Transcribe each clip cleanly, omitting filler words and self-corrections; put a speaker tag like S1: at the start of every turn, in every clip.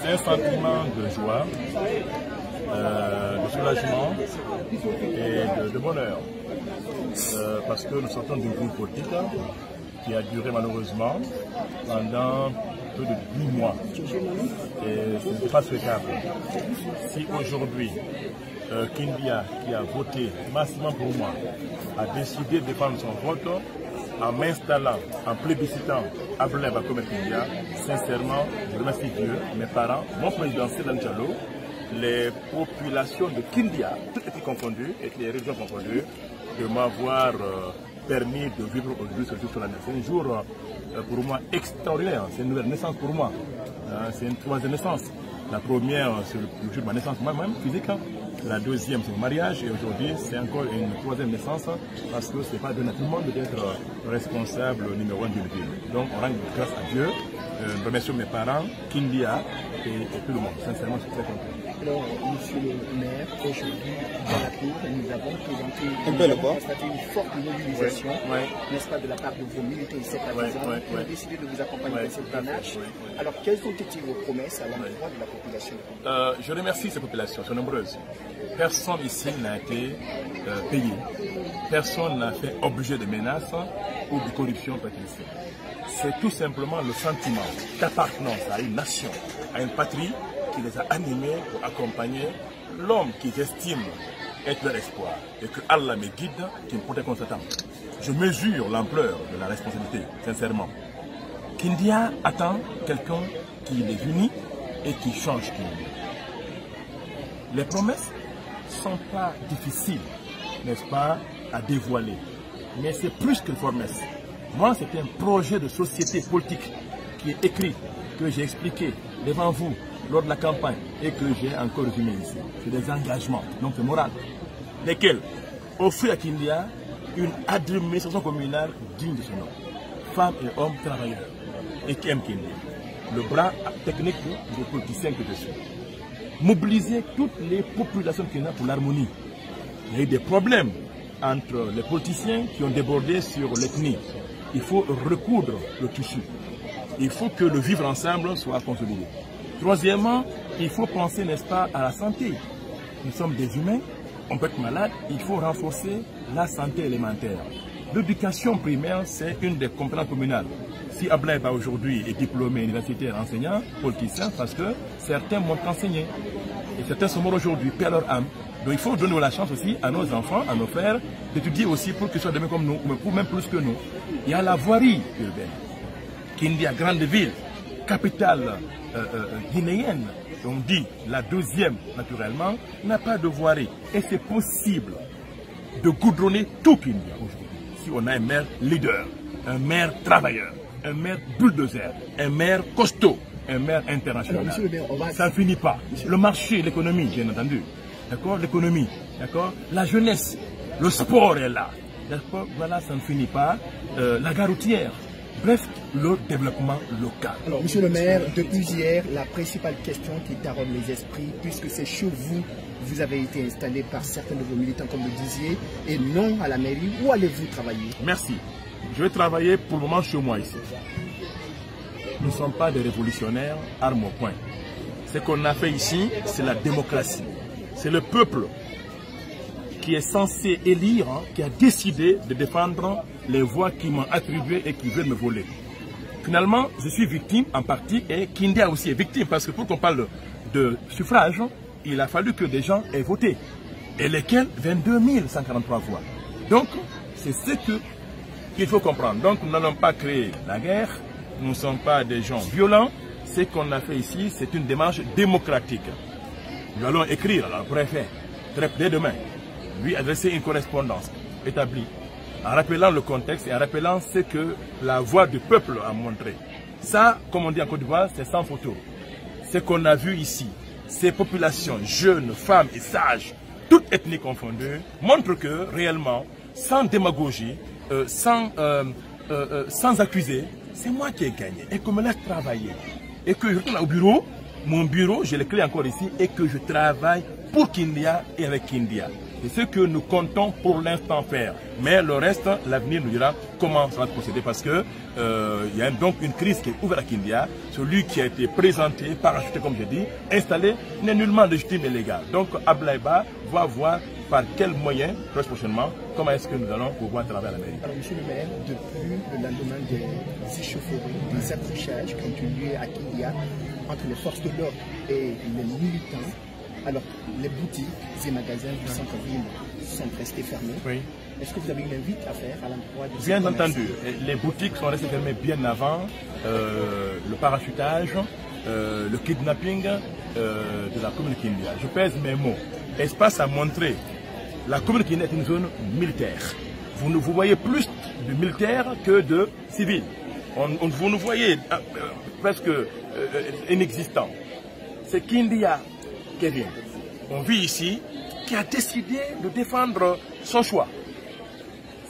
S1: C'est un sentiment de joie, de soulagement et de bonheur. Parce que nous sortons d'une crise politique qui a duré malheureusement pendant plus de 10 mois. Et ce n'est pas souhaitable. Si aujourd'hui, Kindia, qui a voté massivement pour moi, a décidé de défendre son vote en m'installant, en plébiscitant Abdoulaye Bakome Kindia, sincèrement, je remercie Dieu, mes parents, mon président Sedan Diallo, les populations de Kindia, toutes étaient confondues, et les régions confondues, de m'avoir permis de vivre aujourd'hui ce jour sur la mer. C'est un jour pour moi extraordinaire, c'est une nouvelle naissance pour moi, c'est une troisième naissance. La première, c'est le jour de ma naissance moi-même, physique. La deuxième, c'est mon mariage. Et aujourd'hui, c'est encore une troisième naissance parce que ce n'est pas donné à tout le monde d'être responsable numéro 1 d'une ville. Donc, on rend grâce à Dieu. Nous remercions mes parents, Kindia et tout le monde. Sincèrement, je suis très content.
S2: Alors, monsieur le maire, aujourd'hui, dans la cour, nous avons constaté une forte mobilisation, n'est-ce pas, de la part de vos militants et sympathisants qui ont décidé de vous accompagner dans cette démarche. Alors, quelles ont été vos promesses à l'endroit de la population?
S1: Je remercie ces populations, sont nombreuses. Personne ici n'a été payé. Personne n'a fait objet de menaces ou de corruption patrimoniale. C'est tout simplement le sentiment d'appartenance à une nation, à une patrie qui les a animés pour accompagner l'homme qu'ils estiment être leur espoir. Et que Allah me guide, qui me protège constamment. Je mesure l'ampleur de la responsabilité, sincèrement. Kindia attend quelqu'un qui les unit et qui change Kindia. Les promesses ne sont pas difficiles, n'est-ce pas, à dévoiler. Mais c'est plus qu'une promesse. Moi, c'est un projet de société politique qui est écrit, que j'ai expliqué devant vous lors de la campagne et que j'ai encore résumé ici. C'est des engagements, donc c'est moral. Lesquels offrir à Kindia une administration communale digne de son nom. Femmes et hommes travailleurs et qui aiment Kindia. Le bras technique des politiciens que je suis. Mobiliser toutes les populations qui pour l'harmonie. Il y a eu des problèmes entre les politiciens qui ont débordé sur l'ethnie. Il faut recoudre le tissu. Il faut que le vivre ensemble soit consolidé. Troisièmement, il faut penser, n'est-ce pas, à la santé. Nous sommes des humains, on peut être malade, il faut renforcer la santé élémentaire. L'éducation primaire, c'est une des compétences communales. Si Abdoulaye aujourd'hui est diplômé universitaire enseignant, politicien, parce que certains m'ont enseigné. Et certains sont morts aujourd'hui, perdent leur âme. Donc il faut donner la chance aussi à nos enfants, à nos frères, d'étudier aussi pour qu'ils soient demain comme nous, ou même plus que nous. Il y a la voirie urbaine. Kindia, grande ville, capitale guinéenne, on dit la deuxième naturellement, n'a pas de voirie. Et c'est possible de goudronner tout Kindia aujourd'hui. Si on a un maire leader, un maire travailleur, un maire bulldozer, un maire costaud, un maire international. Alors, ça ne finit pas. Le marché, l'économie, bien entendu. D'accord? L'économie, d'accord? La jeunesse, le sport est là. D'accord? Voilà, ça ne finit pas. La gare routière. Bref, le développement local.
S2: Alors, monsieur le maire, depuis hier, la principale question qui taronne les esprits, puisque c'est chez vous, vous avez été installé par certains de vos militants, comme le disiez, et non à la mairie, où allez-vous travailler?
S1: Merci. Je vais travailler pour le moment chez moi ici. Nous ne sommes pas des révolutionnaires, armes au poing. Ce qu'on a fait ici, c'est la démocratie. C'est le peuple qui est censé élire, qui a décidé de défendre les voix qui m'ont attribué et qui veulent me voler. Finalement, je suis victime en partie et Kindia aussi est victime parce que pour qu'on parle de suffrage, il a fallu que des gens aient voté. Et lesquels 22 143 voix. Donc, c'est ce qu'il faut comprendre. Donc, nous n'allons pas créer la guerre, nous ne sommes pas des gens violents. Ce qu'on a fait ici, c'est une démarche démocratique. Nous allons écrire à la préfet, dès demain, lui adresser une correspondance établie, en rappelant le contexte et en rappelant ce que la voix du peuple a montré. Ça, comme on dit en Côte d'Ivoire, c'est sans photo. Ce qu'on a vu ici, ces populations jeunes, femmes et sages, toutes ethnies confondues, montrent que réellement, sans démagogie, sans accuser, c'est moi qui ai gagné et qu'on me laisse travailler. Et que je retourne au bureau, mon bureau, j'ai les clés encore ici, et que je travaille pour Kindia et avec Kindia. C'est ce que nous comptons pour l'instant faire. Mais le reste, l'avenir nous dira comment ça va procéder parce que il y a donc une crise qui est ouverte à Kindia. Celui qui a été présenté, parachuté comme je dis, installé, n'est nullement légitime et légal. Donc Abdoulaye Ba va voir par quels moyens, très prochainement, comment est-ce que nous allons pouvoir travailler à la mairie.
S2: Alors, monsieur le maire, depuis le lendemain des échauffourées, des accrochages qui ont eu lieu à Kindia entre les forces de l'ordre et les militants, alors les boutiques et magasins du centre-ville sont restés fermés. Oui. Est-ce que vous avez une invite à faire à l'endroit de
S1: Bien entendu, les boutiques sont restées fermées bien avant le parachutage, le kidnapping de la commune Kindia. Je pèse mes mots. Espace à montrer. La commune Kindia est une zone militaire. Vous voyez plus de militaires que de civils. Vous nous voyez presque inexistants. C'est Kindia qui vient. On vit ici, qui a décidé de défendre son choix.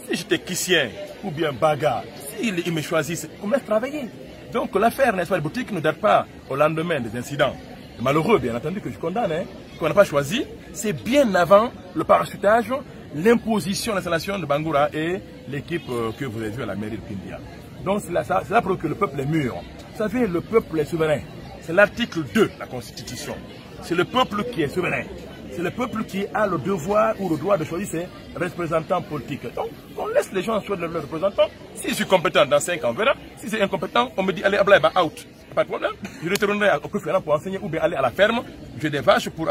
S1: Si j'étais Kissien ou bien Baga, s'il me choisissent, on me laisse travailler. Donc l'affaire, n'est-ce pas, les boutiques ne date pas au lendemain des incidents. Malheureux, bien entendu, que je condamne, hein, qu'on n'a pas choisi. C'est bien avant le parachutage, l'imposition, l'installation de Bangoura et l'équipe que vous avez vue à la mairie de Kindia. Donc c'est là pour que le peuple est mûr. Vous savez, le peuple est souverain. C'est l'article 2 de la Constitution. C'est le peuple qui est souverain. C'est le peuple qui a le devoir ou le droit de choisir ses représentants politiques. Donc, on laisse les gens choisir leurs représentants. Si je suis compétent, dans 5 ans, on verra. Si c'est incompétent, on me dit, allez, Abdoulaye Ba, out. Pas de problème. Je retournerai au Koufouana pour enseigner ou bien aller à la ferme. J'ai des vaches pour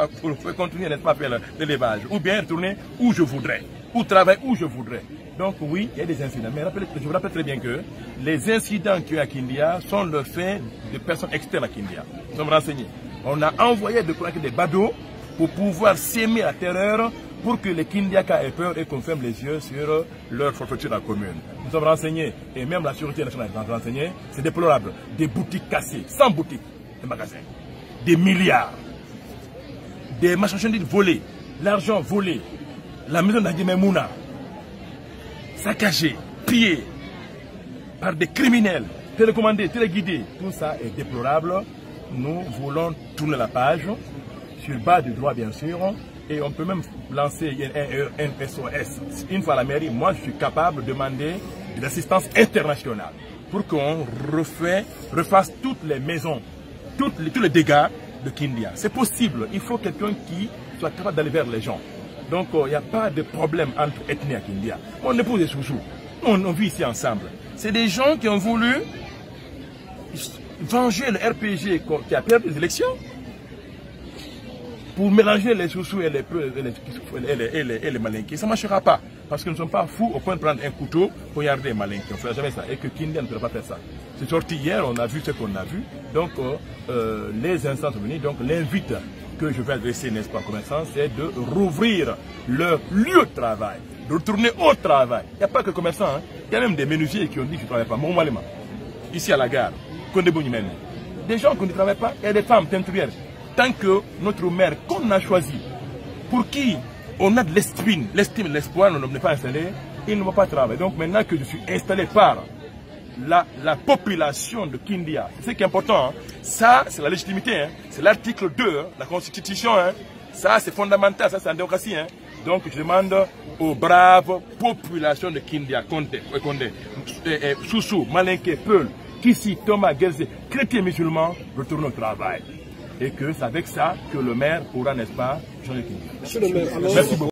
S1: continuer, n'est-ce pas, à faire l'élevage. Ou bien retourner où je voudrais. Ou travailler où je voudrais. Donc oui, il y a des incidents. Mais je vous rappelle très bien que les incidents qu'il y a à Kindia sont le fait de personnes externes à Kindia. Nous sommes renseignés. On a envoyé des badauds pour pouvoir s'aimer la terreur pour que les Kindiaka aient peur et qu'on ferme les yeux sur leur forfaiture à la commune. Nous sommes renseignés, et même la sûreté nationale est renseignée, c'est déplorable. Des boutiques cassées, 100 boutiques, des magasins, des milliards, des marchandises volées, l'argent volé, la maison d'Adjimé Mouna, saccagée, pillée par des criminels, télécommandés, téléguidés. Tout ça est déplorable. Nous voulons tourner la page, sur bas du droit bien sûr, et on peut même lancer un SOS. Une fois à la mairie, moi je suis capable de demander de l'assistance internationale pour qu'on refasse toutes les maisons, tous les dégâts de Kindia. C'est possible, il faut quelqu'un qui soit capable d'aller vers les gens. Donc il n'y a pas de problème entre ethnies à Kindia. Mon épouse est chouchou, on vit ici ensemble. C'est des gens qui ont voulu venger le RPG qui a perdu les élections pour mélanger les chouchous et les malinqués. Ça ne marchera pas. Parce que nous ne sommes pas fous au point de prendre un couteau pour garder les malinqués. On ne fera jamais ça. Et que Kindia ne pourra pas faire ça. C'est sorti hier, on a vu ce qu'on a vu. Donc les instances sont venues. Donc l'invite que je vais adresser, n'est-ce pas, aux commerçants, c'est de rouvrir leur lieu de travail. De retourner au travail. Il n'y a pas que commerçants. Hein. Il y a même des menuisiers qui ont dit que je ne travaille pas. Ici à la gare. Des gens qui ne travaillent pas, et des femmes teinturières. Tant que notre maire qu'on a choisi, pour qui on a de l'estime, l'espoir, on n'est pas installé, il ne va pas travailler. Donc maintenant que je suis installé par la population de Kindia, c'est ce qui est important, hein. Ça c'est la légitimité, hein. C'est l'article 2, hein, la Constitution, hein. Ça c'est fondamental, ça c'est la démocratie. Hein. Donc je demande aux braves populations de Kindia, Condé, Soussou, Malinké, Peul, Kissi, Thomas, Gelze, chrétiens musulmans, retournent au travail. Et que c'est avec ça que le maire pourra, n'est-ce pas, changer Kindia. Merci beaucoup.